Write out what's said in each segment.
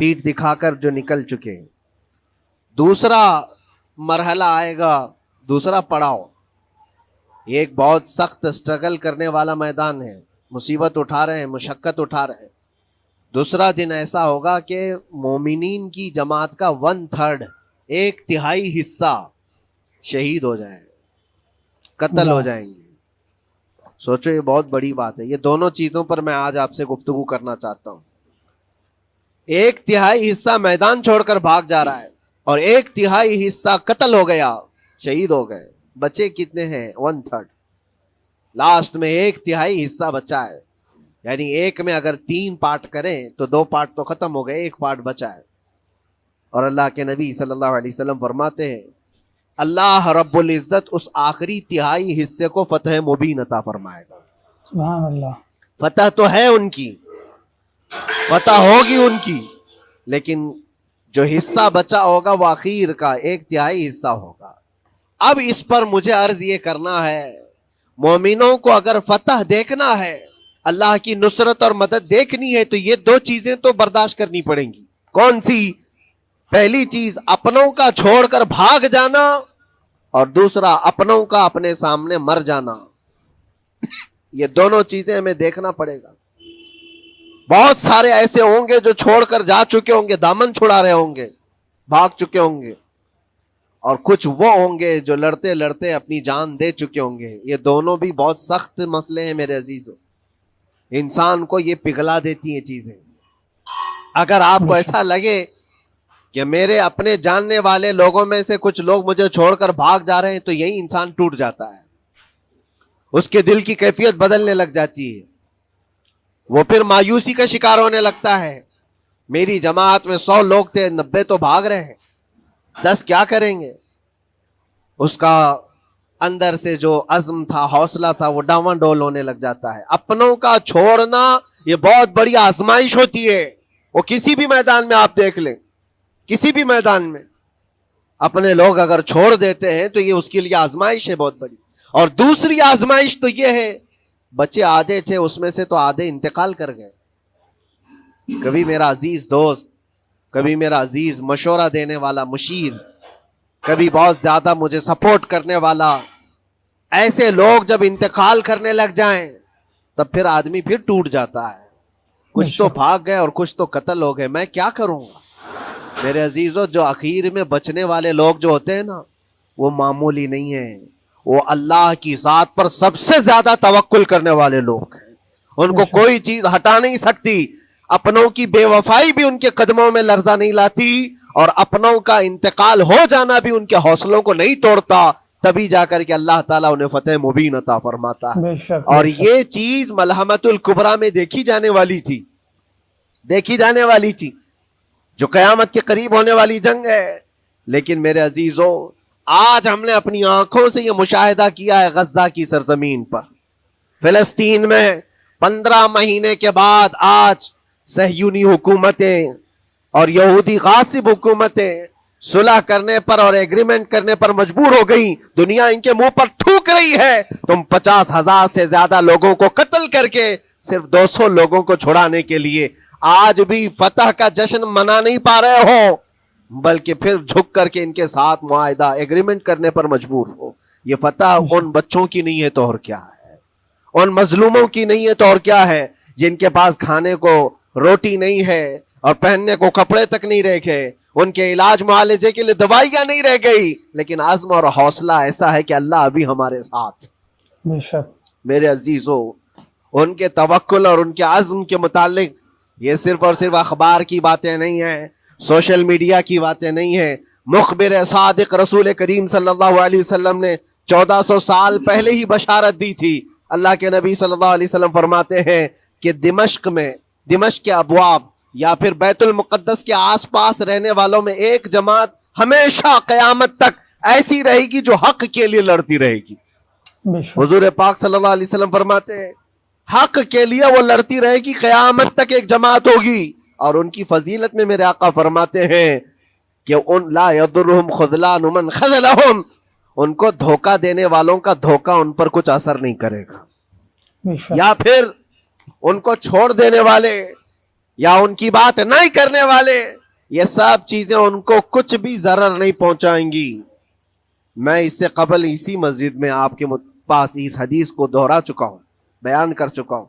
پیٹھ دکھا کر جو نکل چکے ہیں. دوسرا مرحلہ آئے گا, دوسرا پڑاؤ. یہ ایک بہت سخت اسٹرگل کرنے والا میدان ہے, مصیبت اٹھا رہے ہیں, مشقت اٹھا رہے ہیں. دوسرا دن ایسا ہوگا کہ مومنین کی جماعت کا 1/3 1/3 حصہ شہید ہو جائیں, قتل ہو جائیں گے. سوچو یہ بہت بڑی بات ہے. یہ دونوں چیزوں پر میں آج آپ سے گفتگو کرنا چاہتا ہوں. 1/3 حصہ میدان چھوڑ کر بھاگ جا رہا ہے اور 1/3 حصہ قتل ہو گیا, شہید ہو گئے. بچے کتنے ہیں؟ 1/3. لاسٹ میں 1/3 حصہ بچا ہے. یعنی ایک میں اگر 3 پارٹ کریں تو 2 پارٹ تو ختم ہو گئے, 1 پارٹ بچا ہے. اور اللہ کے نبی صلی اللہ علیہ وسلم فرماتے ہیں اللہ رب العزت اس آخری تہائی حصے کو فتح مبین عطا فرمائے گا. سبحان اللہ. فتح تو ہے ان کی, فتح ہوگی ان کی, لیکن جو حصہ بچا ہوگا وہ اخیر کا 1/3 حصہ ہوگا. اب اس پر مجھے عرض یہ کرنا ہے, مومنوں کو اگر فتح دیکھنا ہے, اللہ کی نصرت اور مدد دیکھنی ہے, تو یہ 2 چیزیں تو برداشت کرنی پڑیں گی. کون سی؟ پہلی چیز اپنوں کا چھوڑ کر بھاگ جانا, اور دوسرا اپنوں کا اپنے سامنے مر جانا. یہ دونوں چیزیں ہمیں دیکھنا پڑے گا. بہت سارے ایسے ہوں گے جو چھوڑ کر جا چکے ہوں گے, دامن چھڑا رہے ہوں گے, بھاگ چکے ہوں گے, اور کچھ وہ ہوں گے جو لڑتے لڑتے اپنی جان دے چکے ہوں گے. یہ دونوں بھی بہت سخت مسئلے ہیں میرے عزیزوں. انسان کو یہ پگھلا دیتی ہیں چیزیں. اگر آپ کو ایسا لگے کہ میرے اپنے جاننے والے لوگوں میں سے کچھ لوگ مجھے چھوڑ کر بھاگ جا رہے ہیں, تو یہی انسان ٹوٹ جاتا ہے. اس کے دل کی کیفیت بدلنے لگ جاتی ہے, وہ پھر مایوسی کا شکار ہونے لگتا ہے. میری جماعت میں 100 لوگ تھے, 90 تو بھاگ رہے ہیں, 10 کیا کریں گے؟ اس کا اندر سے جو عزم تھا, حوصلہ تھا, وہ ڈاواں ڈول ہونے لگ جاتا ہے. اپنوں کا چھوڑنا یہ بہت بڑی آزمائش ہوتی ہے. وہ کسی بھی میدان میں آپ دیکھ لیں, کسی بھی میدان میں اپنے لوگ اگر چھوڑ دیتے ہیں تو یہ اس کے لیے آزمائش ہے بہت بڑی. اور دوسری آزمائش تو یہ ہے, بچے آدھے تھے, اس میں سے تو آدھے انتقال کر گئے. کبھی میرا عزیز دوست, کبھی میرا عزیز مشورہ دینے والا مشیر, کبھی بہت زیادہ مجھے سپورٹ کرنے والا, ایسے لوگ جب انتقال کرنے لگ جائیں تب پھر آدمی پھر ٹوٹ جاتا ہے. کچھ تو بھاگ گئے اور کچھ تو قتل ہو گئے. میں کیا کروں گا میرے عزیزوں؟ جو اخیر میں بچنے والے لوگ جو ہوتے ہیں نا, وہ معمولی نہیں ہیں. وہ اللہ کی ذات پر سب سے زیادہ توکل کرنے والے لوگ ہیں. ان کو کوئی چیز ہٹا نہیں سکتی. اپنوں کی بے وفائی بھی ان کے قدموں میں لرزہ نہیں لاتی, اور اپنوں کا انتقال ہو جانا بھی ان کے حوصلوں کو نہیں توڑتا. تبھی جا کر کے اللہ تعالیٰ انہیں فتح مبین عطا فرماتا ہے. اور یہ چیز ملحمت الکبریٰ میں دیکھی جانے والی تھی, دیکھی جانے والی تھی, جو قیامت کے قریب ہونے والی جنگ ہے. لیکن میرے عزیزوں, آج ہم نے اپنی آنکھوں سے یہ مشاہدہ کیا ہے غزہ کی سرزمین پر, فلسطین میں 15 مہینے کے بعد آج صہیونی حکومتیں اور یہودی غاصب حکومتیں صلح کرنے پر اور ایگریمنٹ کرنے پر مجبور ہو گئی. دنیا ان کے منہ پر تھوک رہی ہے, تم 50,000 سے زیادہ لوگوں کو قتل کر کے صرف 200 لوگوں کو چھڑانے کے لیے آج بھی فتح کا جشن منا نہیں پا رہے ہو, بلکہ پھر جھک کر کے ان کے ساتھ معاہدہ ایگریمنٹ کرنے پر مجبور ہو. یہ فتح ان بچوں کی نہیں ہے تو اور کیا ہے, ان مظلوموں کی نہیں ہے تو اور کیا ہے, جن کے پاس کھانے کو روٹی نہیں ہے اور پہننے کو کپڑے تک نہیں رہ گئے, ان کے علاج معالجے کے لیے دوائیاں نہیں رہ گئی, لیکن عزم اور حوصلہ ایسا ہے کہ اللہ ابھی ہمارے ساتھ. میرے عزیزوں, ان کے توکل اور ان کے عزم کے متعلق یہ صرف اور صرف اخبار کی باتیں نہیں ہیں, سوشل میڈیا کی باتیں نہیں ہیں. مخبر صادق رسول کریم صلی اللہ علیہ وسلم نے 1400 سال پہلے ہی بشارت دی تھی. اللہ کے نبی صلی اللہ علیہ وسلم فرماتے ہیں کہ دمشق کے ابواب یا پھر بیت المقدس کے آس پاس رہنے والوں میں ایک جماعت ہمیشہ قیامت تک ایسی رہے گی جو حق کے لیے لڑتی رہے گی. حضور پاک صلی اللہ علیہ وسلم فرماتے ہیں حق کے لیے وہ لڑتی رہے گی, قیامت تک ایک جماعت ہوگی. اور ان کی فضیلت میں میرے آقا فرماتے ہیں کہ ان لا یضرهم خذلان من خذلهم, ان کو دھوکہ دینے والوں کا دھوکہ ان پر کچھ اثر نہیں کرے گا, یا پھر ان کو چھوڑ دینے والے یا ان کی بات نہیں کرنے والے، یہ سب چیزیں ان کو کچھ بھی ضرر نہیں پہنچائیں گی. میں اس سے قبل اسی مسجد میں آپ کے پاس اس حدیث کو دہرا چکا ہوں، بیان کر چکا ہوں.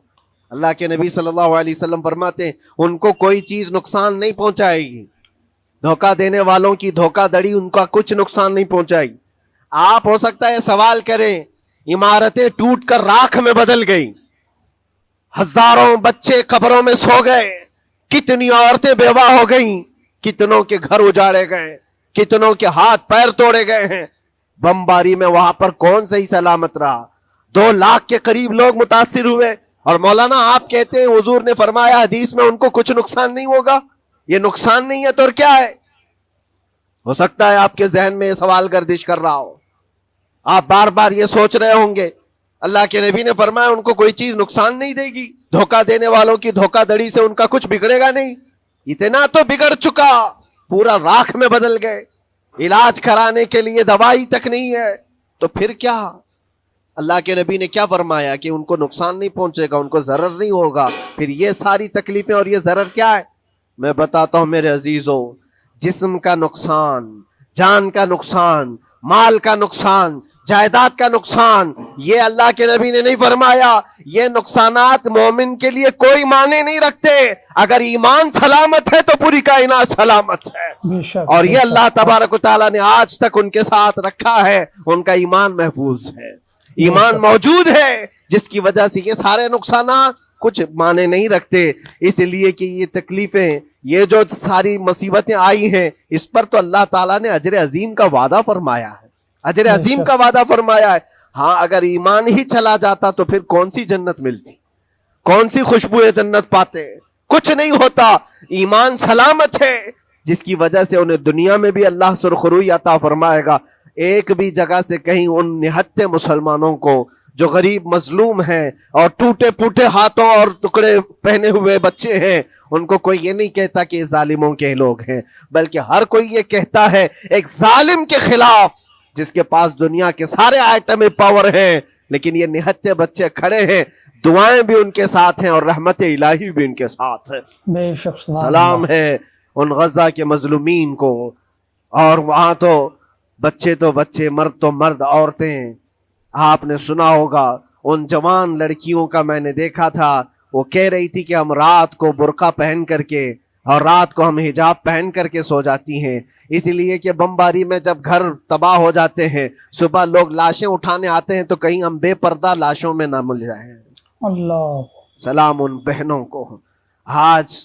اللہ کے نبی صلی اللہ علیہ وسلم فرماتے ہیں ان کو کوئی چیز نقصان نہیں پہنچائے گی. دھوکہ دینے والوں کی دھوکہ دڑی ان کا کچھ نقصان نہیں پہنچائے گی. آپ ہو سکتا ہے سوال کریں، عمارتیں ٹوٹ کر راکھ میں بدل گئی، ہزاروں بچے قبروں میں سو گئے، کتنی عورتیں بیوہ ہو گئیں، کتنوں کے گھر اجاڑے گئے، کتنوں کے ہاتھ پیر توڑے گئے ہیں. بمباری میں وہاں پر کون صحیح سلامت رہا؟ 2 لاکھ کے قریب لوگ متاثر ہوئے، اور مولانا آپ کہتے ہیں حضور نے فرمایا حدیث میں ان کو کچھ نقصان نہیں ہوگا. یہ نقصان نہیں ہے تو اور کیا ہے؟ ہو سکتا ہے آپ کے ذہن میں یہ سوال گردش کر رہا ہو، آپ بار بار یہ سوچ رہے ہوں گے اللہ کے نبی نے فرمایا ان کو کوئی چیز نقصان نہیں دے گی، دھوکہ دینے والوں کی دھوکہ دڑی سے ان کا کچھ بگڑے گا نہیں. اتنا تو بگڑ چکا، پورا راکھ میں بدل گئے، علاج کرانے کے لیے دوائی تک نہیں ہے، تو پھر کیا؟ اللہ کے نبی نے کیا فرمایا کہ ان کو نقصان نہیں پہنچے گا، ان کو ضرر نہیں ہوگا. پھر یہ ساری تکلیفیں اور یہ ضرر کیا ہے؟ میں بتاتا ہوں میرے عزیزوں، جسم کا نقصان، جان کا نقصان، مال کا نقصان، جائیداد کا نقصان، یہ اللہ کے نبی نے نہیں فرمایا. یہ نقصانات مومن کے لیے کوئی معنی نہیں رکھتے. اگر ایمان سلامت ہے تو پوری کائنات سلامت ہے، اور یہ اللہ تبارک و تعالیٰ نے آج تک ان کے ساتھ رکھا ہے. ان کا ایمان محفوظ ہے، ایمان موجود ہے، جس کی وجہ سے یہ سارے نقصانات کچھ معنی نہیں رکھتے. اس لیے کہ یہ تکلیفیں، یہ جو ساری مصیبتیں آئی ہیں، اس پر تو اللہ تعالیٰ نے اجر عظیم کا وعدہ فرمایا ہے، اجر عظیم کا وعدہ فرمایا ہے. ہاں اگر ایمان ہی چلا جاتا تو پھر کون سی جنت ملتی، کون سی خوشبو جنت پاتے؟ کچھ نہیں ہوتا. ایمان سلامت ہے، جس کی وجہ سے انہیں دنیا میں بھی اللہ سرخروئی عطا فرمائے گا. ایک بھی جگہ سے کہیں ان نہتے مسلمانوں کو جو غریب مظلوم ہیں اور ٹوٹے پوٹے ہاتھوں اور ٹکڑے پہنے ہوئے بچے ہیں، ان کو کوئی یہ نہیں کہتا کہ یہ ظالموں کے لوگ ہیں، بلکہ ہر کوئی یہ کہتا ہے ایک ظالم کے خلاف جس کے پاس دنیا کے سارے آئٹم پاور ہیں، لیکن یہ نہتے بچے کھڑے ہیں، دعائیں بھی ان کے ساتھ ہیں اور رحمت الہی بھی ان کے ساتھ ہے. سلام ہے ان غزہ کے مظلومین کو. اور وہاں تو بچے، مرد تو مرد، عورتیں. آپ نے سنا ہوگا ان جوان لڑکیوں کا، میں نے دیکھا تھا، وہ کہہ رہی تھی کہ ہم رات کو برقع پہن کر کے اور رات کو ہم حجاب پہن کر کے سو جاتی ہیں، اس لیے کہ بمباری میں جب گھر تباہ ہو جاتے ہیں، صبح لوگ لاشیں اٹھانے آتے ہیں تو کہیں ہم بے پردہ لاشوں میں نہ مل جائیں. اللہ سلام ان بہنوں کو. آج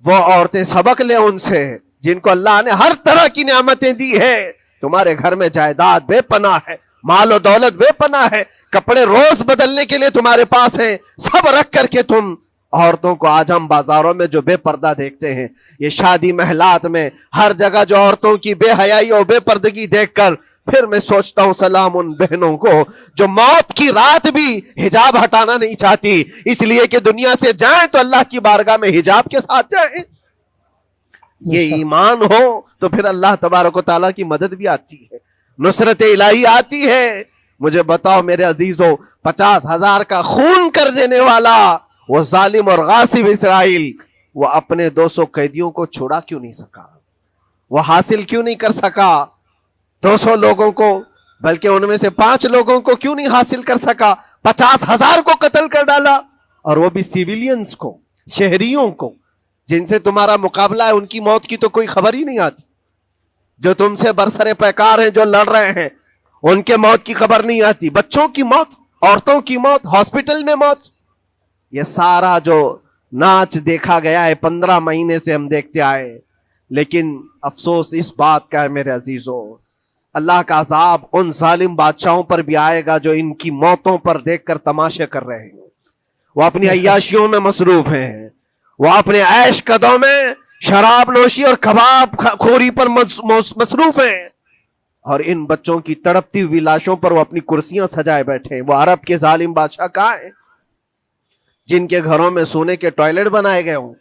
وہ عورتیں سبق لیں ان سے جن کو اللہ نے ہر طرح کی نعمتیں دی ہے. تمہارے گھر میں جائیداد بے پناہ ہے، مال و دولت بے پناہ ہے، کپڑے روز بدلنے کے لیے تمہارے پاس ہیں، سب رکھ کر کے تم عورتوں کو آج ہم بازاروں میں جو بے پردہ دیکھتے ہیں، یہ شادی محلات میں ہر جگہ جو عورتوں کی بے حیائی اور بے پردگی دیکھ کر پھر میں سوچتا ہوں سلام ان بہنوں کو جو موت کی رات بھی حجاب ہٹانا نہیں چاہتی، اس لیے کہ دنیا سے جائیں تو اللہ کی بارگاہ میں حجاب کے ساتھ جائیں. یہ ایمان ہو تو پھر اللہ تبارک و تعالیٰ کی مدد بھی آتی ہے، نصرت الہی آتی ہے. مجھے بتاؤ میرے عزیزو، 50,000 کا خون کر دینے والا وہ ظالم اور غاصب اسرائیل، وہ اپنے 200 قیدیوں کو چھوڑا کیوں نہیں سکا؟ وہ حاصل کیوں نہیں کر سکا 200 لوگوں کو؟ بلکہ ان میں سے 5 لوگوں کو کیوں نہیں حاصل کر سکا؟ 50,000 کو قتل کر ڈالا، اور وہ بھی سیویلینز کو، شہریوں کو جن سے تمہارا مقابلہ ہے، ان کی موت کی تو کوئی خبر ہی نہیں آتی. جو تم سے برسر پیکار ہیں، جو لڑ رہے ہیں، ان کے موت کی خبر نہیں آتی. بچوں کی موت، عورتوں کی موت، ہاسپٹل میں موت، یہ سارا جو ناچ دیکھا گیا ہے 15 مہینے سے ہم دیکھتے آئے. لیکن افسوس اس بات کا ہے میرے عزیزو، اللہ کا عذاب ان ظالم بادشاہوں پر بھی آئے گا جو ان کی موتوں پر دیکھ کر تماشے کر رہے ہیں. وہ اپنی عیاشیوں میں مصروف ہیں، وہ اپنے عیش قدوں میں شراب نوشی اور کباب خوری پر مصروف ہیں، اور ان بچوں کی تڑپتی ہوئی لاشوں پر وہ اپنی کرسیاں سجائے بیٹھے ہیں. وہ عرب کے ظالم بادشاہ کہاں ہیں جن کے گھروں میں سونے کے ٹوائلٹ بنائے گئے ہوں،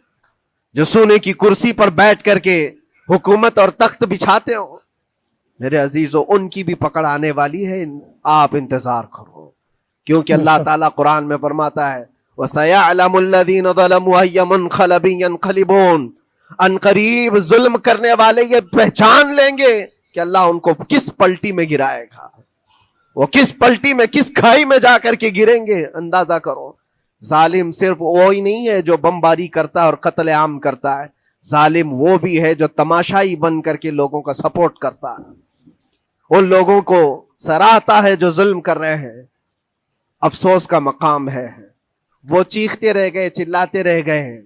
جو سونے کی کرسی پر بیٹھ کر کے حکومت اور تخت بچھاتے ہوں؟ میرے عزیزو، ان کی بھی پکڑ آنے والی ہے، آپ انتظار کرو. کیونکہ اللہ تعالیٰ قرآن میں فرماتا ہے وَسَيَعْلَمُ الَّذِينَ ظَلَمُوا أَيَّ مُنْقَلَبٍ يَنْقَلِبُونَ، ان قریب ظلم کرنے والے یہ پہچان لیں گے کہ اللہ ان کو کس پلٹی میں گرائے گا، وہ کس پلٹی میں، کس کھائی میں جا کر کے گریں گے۔ اندازہ کرو، ظالم صرف وہی نہیں ہے جو بمباری کرتا ہے اور قتل عام کرتا ہے، ظالم وہ بھی ہے جو تماشائی بن کر کے لوگوں کا سپورٹ کرتا ہے، ان لوگوں کو سراہتا ہے جو ظلم کر رہے ہیں۔ افسوس کا مقام ہے، وہ چیختے رہ گئے، چلاتے رہ گئے،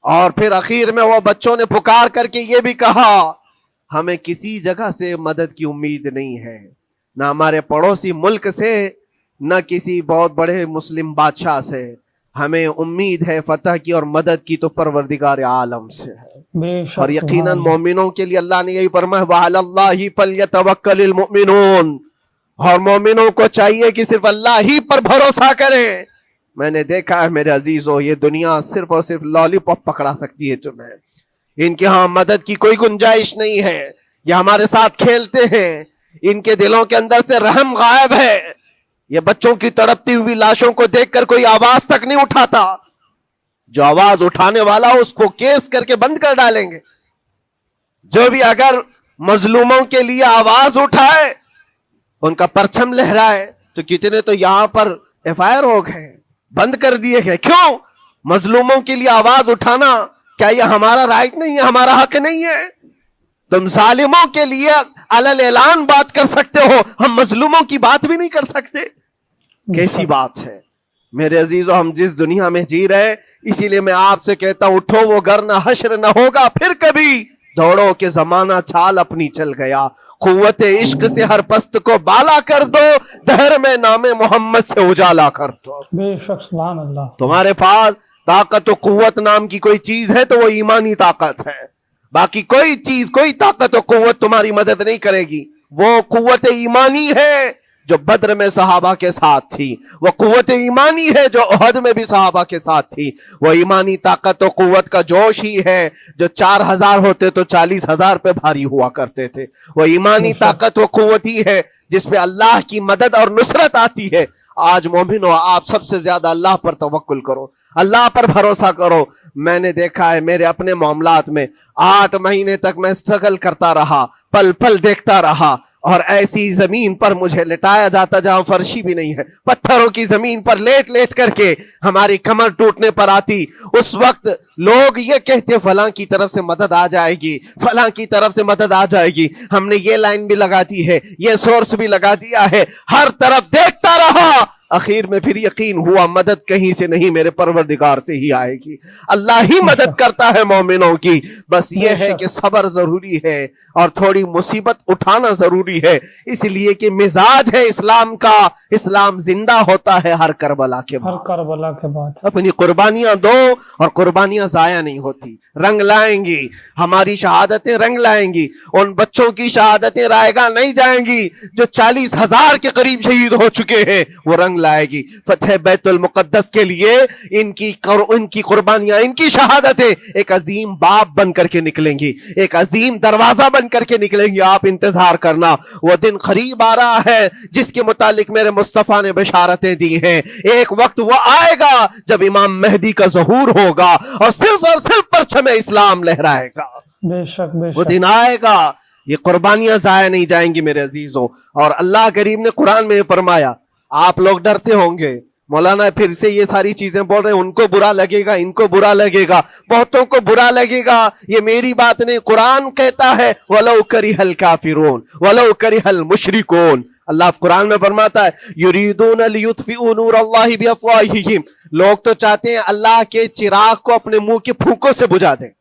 اور پھر اخیر میں وہ بچوں نے پکار کر کے یہ بھی کہا ہمیں کسی جگہ سے مدد کی امید نہیں ہے، نہ ہمارے پڑوسی ملک سے، نہ کسی بہت بڑے مسلم بادشاہ سے، ہمیں امید ہے فتح کی اور مدد کی تو پروردگار عالم سے ہے۔ بے شک اور یقیناً سبحان اللہ۔ مومنوں کے لیے اللہ نے یہی فرمایا وَعَلَى اللَّهِ فَلْيَتَوَكَّلِ الْمُؤْمِنُونَ، اور مومنوں کو چاہیے کہ صرف اللہ ہی پر بھروسہ کریں۔ میں نے دیکھا ہے میرے عزیزو، یہ دنیا صرف اور صرف لالی پاپ پکڑا سکتی ہے تمہیں، ان کے ہاں مدد کی کوئی گنجائش نہیں ہے، یہ ہمارے ساتھ کھیلتے ہیں، ان کے دلوں کے اندر سے رحم غائب ہے، یہ بچوں کی تڑپتی ہوئی لاشوں کو دیکھ کر کوئی آواز تک نہیں اٹھاتا، جو آواز اٹھانے والا اس کو کیس کر کے بند کر ڈالیں گے۔ جو بھی اگر مظلوموں کے لیے آواز اٹھائے، ان کا پرچم لہرائے، تو کتنے تو یہاں پر FIR ہو گئے، بند کر دیے گئے۔ کیوں؟ مظلوموں کے لیے آواز اٹھانا کیا یہ ہمارا رائٹ نہیں ہے، ہمارا حق نہیں ہے؟ تم ظالموں کے لیے علل اعلان بات کر سکتے ہو، ہم مظلوموں کی بات بھی نہیں کر سکتے؟ کیسی بات ہے میرے عزیزو، ہم جس دنیا میں جی رہے، اسی لیے میں آپ سے کہتا ہوں اٹھو وہ گر نہ حشر نہ ہوگا پھر کبھی، دوڑو کہ زمانہ چھال اپنی چل گیا، قوت عشق سے ہر پست کو بالا کر دو، دہر میں نام محمد سے اجالا کر دو۔ بے شک سبحان اللہ۔ تمہارے پاس طاقت و قوت نام کی کوئی چیز ہے تو وہ ایمانی طاقت ہے، باقی کوئی چیز، کوئی طاقت و قوت تمہاری مدد نہیں کرے گی۔ وہ قوت ایمانی ہے جو بدر میں صحابہ کے ساتھ تھی، وہ قوت ایمانی ہے جو احد میں بھی صحابہ کے ساتھ تھی، وہ ایمانی طاقت و قوت کا جوش ہی ہے جو 4000 ہوتے تو 40,000 پہ بھاری ہوا کرتے تھے، وہ ایمانی طاقت و قوت ہی ہے جس پہ اللہ کی مدد اور نصرت آتی ہے۔ آج مومنو، آپ سب سے زیادہ اللہ پر توکل کرو، اللہ پر بھروسہ کرو۔ میں نے دیکھا ہے میرے اپنے معاملات میں، 8 مہینے تک میں اسٹرگل کرتا رہا، پل پل دیکھتا رہا، اور ایسی زمین پر مجھے لٹایا جاتا جہاں فرشی بھی نہیں ہے، پتھروں کی زمین پر لیٹ لیٹ کر کے ہماری کمر ٹوٹنے پر آتی۔ اس وقت لوگ یہ کہتے فلاں کی طرف سے مدد آ جائے گی، فلاں کی طرف سے مدد آ جائے گی، ہم نے یہ لائن بھی لگا دی ہے، یہ سورس بھی لگا دیا ہے، ہر طرف دیکھتا رہا، اخیر میں پھر یقین ہوا مدد کہیں سے نہیں، میرے پروردگار سے ہی آئے گی۔ اللہ ہی مدد کرتا ہے مومنوں کی، بس یہ ہے کہ صبر ضروری ہے اور تھوڑی مصیبت اٹھانا ضروری ہے، اس لیے کہ مزاج ہے اسلام کا، اسلام زندہ ہوتا ہے ہر کربلا کے بعد۔ ہر کربلا کے بعد اپنی قربانیاں دو، اور قربانیاں ضائع نہیں ہوتی، رنگ لائیں گی، ہماری شہادتیں رنگ لائیں گی، ان بچوں کی شہادتیں رائے گاہ نہیں جائیں گی جو 40,000 کے قریب شہید ہو چکے ہیں، وہ رنگ لائے گی۔ فتح بیت المقدس کے لیے ان کی قربانیاں، ان کی شہادتیں ایک عظیم باب بن کر کے نکلیں گی، ایک عظیم دروازہ بن کر کے نکلیں گی۔ آپ انتظار کرنا، وہ دن قریب آ رہا ہے جس کے متعلق میرے مصطفیٰ نے بشارتیں دی ہیں۔ ایک وقت وہ آئے گا جب امام مہدی کا ظہور ہوگا اور صرف پرچم اسلام لہرائے گا۔ بے شک بے وہ شک دن آئے گا، یہ قربانیاں ضائع نہیں جائیں گی میرے عزیزوں۔ اور اللہ کریم نے قرآن میں یہ فرمایا، آپ لوگ ڈرتے ہوں گے مولانا پھر سے یہ ساری چیزیں بول رہے ہیں، ان کو برا لگے گا، ان کو برا لگے گا، بہتوں کو برا لگے گا، یہ میری بات نہیں، قرآن کہتا ہے وَلَوْ كَرِهَ الْكَافِرُونَ وَلَوْ كَرِهَ الْمُشْرِكُونَ۔ اللہ قرآن میں فرماتا ہے يُرِيدُونَ لِيُطْفِئُوا نُورَ اللَّهِ بِأَفْوَاهِهِمْ، لوگ تو چاہتے ہیں اللہ کے چراغ کو اپنے منہ کے پھونکوں سے بجھا دیں،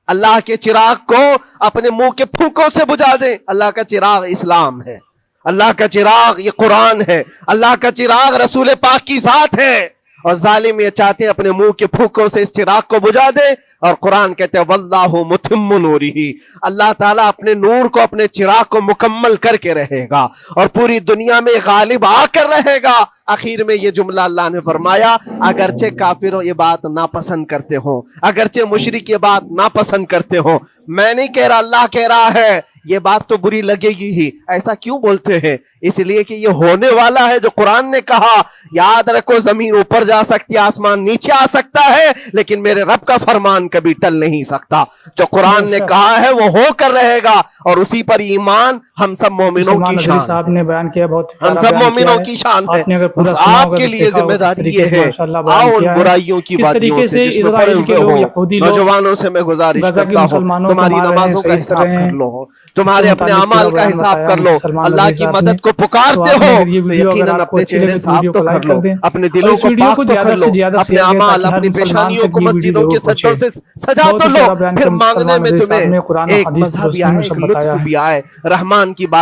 اللہ کے چراغ کو اپنے منہ کے پھونکوں سے بجھا دیں۔ اللہ کا چراغ اسلام ہے، اللہ کا چراغ یہ قرآن ہے، اللہ کا چراغ رسول پاک کی ذات ہے، اور ظالم یہ چاہتے ہیں اپنے منہ کے پھونکوں سے اس چراغ کو بجھا دیں۔ اور قرآن کہتے ہیں واللہ متم نورہ، اللہ تعالیٰ اپنے نور کو، اپنے چراغ کو مکمل کر کے رہے گا اور پوری دنیا میں غالب آ کر رہے گا۔ آخر میں یہ جملہ اللہ نے فرمایا اگرچہ کافر یہ بات ناپسند کرتے ہوں، اگرچہ مشرک یہ بات ناپسند کرتے ہوں، میں نہیں کہہ رہا، اللہ کہہ رہا ہے یہ بات تو بری لگے گی ہی۔ ایسا کیوں بولتے ہیں؟ اس لیے کہ یہ ہونے والا ہے جو قرآن نے کہا۔ یاد رکھو زمین اوپر جا سکتی ہے، آسمان نیچے آ سکتا ہے، لیکن میرے رب کا فرمان کبھی ٹل نہیں سکتا۔ جو قرآن نے کہا ہے وہ ہو کر رہے گا، اور اسی پر ایمان ہم سب مومنوں کی شان صاحب نے بیان کیا، بہت ہم سب مومنوں کی شان ہے۔ بس آپ کے لیے ذمہ داری یہ ہے، آؤ ان برائیوں کی وادیوں سے جس میں پڑے ہوئے ہو، نوجوانوں سے میں گزارش کرتا ہوں تمہاری نمازوں کا حساب کر لو، تمہارے اپنے اعمال کا حساب کر لو، اللہ کی مدد کو پکارتے ہو تو یقیناً اپنے چہرے صاف تو کر لو، اپنے دلوں کو پاک تو کر لو، اپنے اعمال، اپنی پیشانیوں کو مسجدوں کے سجدوں سے سجا تو لو، پھر مانگنے میں تمہیں ایک مزہ بھی آئے، ایک لطف بھی آئے، رحمان کی بات